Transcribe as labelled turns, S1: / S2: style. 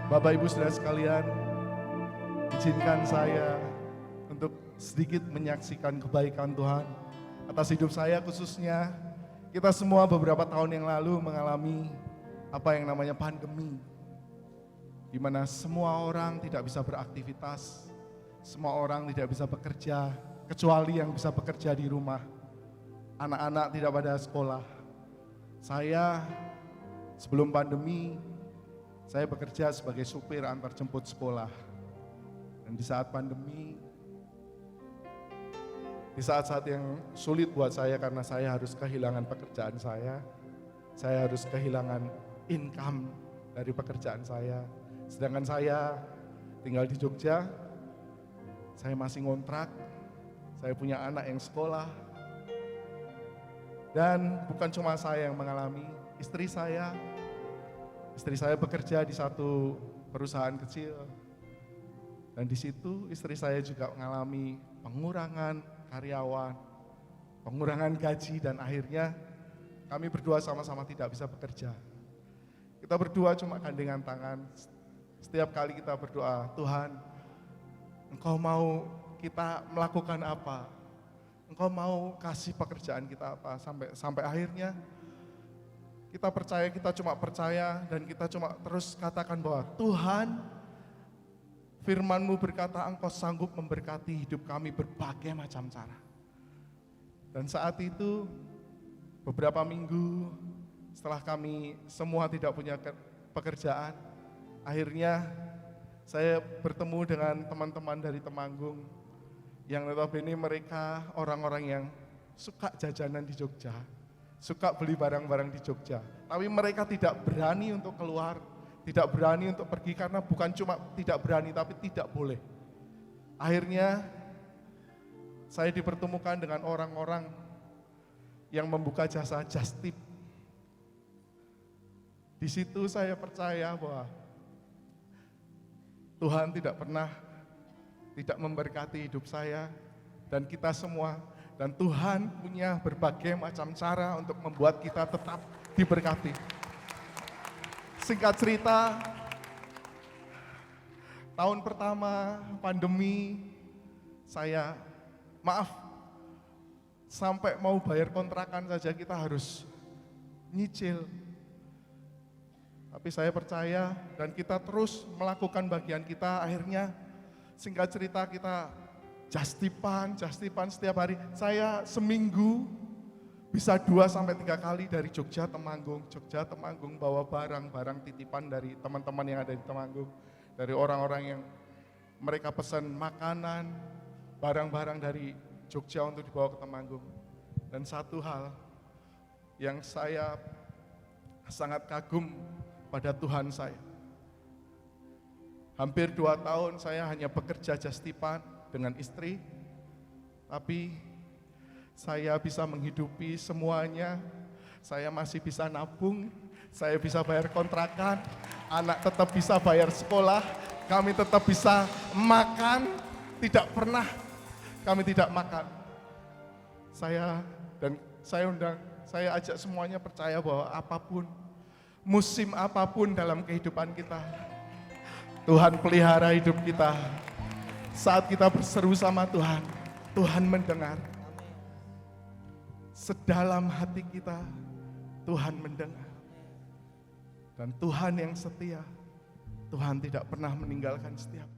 S1: Bapak Ibu Saudara sekalian, izinkan saya untuk sedikit menyaksikan kebaikan Tuhan atas hidup saya khususnya. Kita semua beberapa tahun yang lalu mengalami apa yang namanya pandemi, di mana semua orang tidak bisa beraktivitas, semua orang tidak bisa bekerja, kecuali yang bisa bekerja di rumah. Anak-anak tidak pada sekolah. Saya sebelum pandemi, saya bekerja sebagai supir antar jemput sekolah. Dan di saat pandemi, di saat-saat yang sulit buat saya karena saya harus kehilangan pekerjaan saya harus kehilangan income dari pekerjaan saya. Sedangkan saya tinggal di Jogja, saya masih ngontrak, saya punya anak yang sekolah. Dan bukan cuma saya yang mengalami, istri saya bekerja di satu perusahaan kecil. Dan di situ istri saya juga mengalami pengurangan karyawan, pengurangan gaji, dan akhirnya kami berdua sama-sama tidak bisa bekerja. Kita berdua cuma gandengan tangan. Setiap kali kita berdoa, Tuhan, Engkau mau kita melakukan apa? Engkau mau kasih pekerjaan kita apa? Sampai akhirnya kita cuma percaya dan kita cuma terus katakan bahwa Tuhan, firman-Mu berkata Engkau sanggup memberkati hidup kami berbagai macam cara. Dan saat itu beberapa minggu setelah kami semua tidak punya pekerjaan, akhirnya saya bertemu dengan teman-teman dari Temanggung yang notabene mereka orang-orang yang suka jajanan di Jogja, suka beli barang-barang di Jogja. Tapi mereka tidak berani untuk keluar, tidak berani untuk pergi karena bukan cuma tidak berani tapi tidak boleh. Akhirnya saya dipertemukan dengan orang-orang yang membuka jasa just tip. Di situ saya percaya bahwa Tuhan tidak pernah tidak memberkati hidup saya dan kita semua, dan Tuhan punya berbagai macam cara untuk membuat kita tetap diberkati. Singkat cerita, tahun pertama pandemi sampai mau bayar kontrakan saja kita harus nyicil. Tapi saya percaya dan kita terus melakukan bagian kita. Akhirnya singkat cerita kita justipan setiap hari. Saya seminggu bisa 2-3 kali dari Jogja Temanggung bawa barang-barang titipan dari teman-teman yang ada di Temanggung, dari orang-orang yang mereka pesan makanan, barang-barang dari Jogja untuk dibawa ke Temanggung. Dan satu hal yang saya sangat kagum pada Tuhan saya. Hampir 2 tahun saya hanya bekerja justipan dengan istri, tapi saya bisa menghidupi semuanya. Saya masih bisa nabung, saya bisa bayar kontrakan, anak tetap bisa bayar sekolah, kami tetap bisa makan, tidak pernah kami tidak makan. Saya ajak semuanya percaya bahwa apapun, musim apapun dalam kehidupan kita, Tuhan pelihara hidup kita. Saat kita berseru sama Tuhan, Tuhan mendengar. Sedalam hati kita, Tuhan mendengar. Dan Tuhan yang setia, Tuhan tidak pernah meninggalkan setiap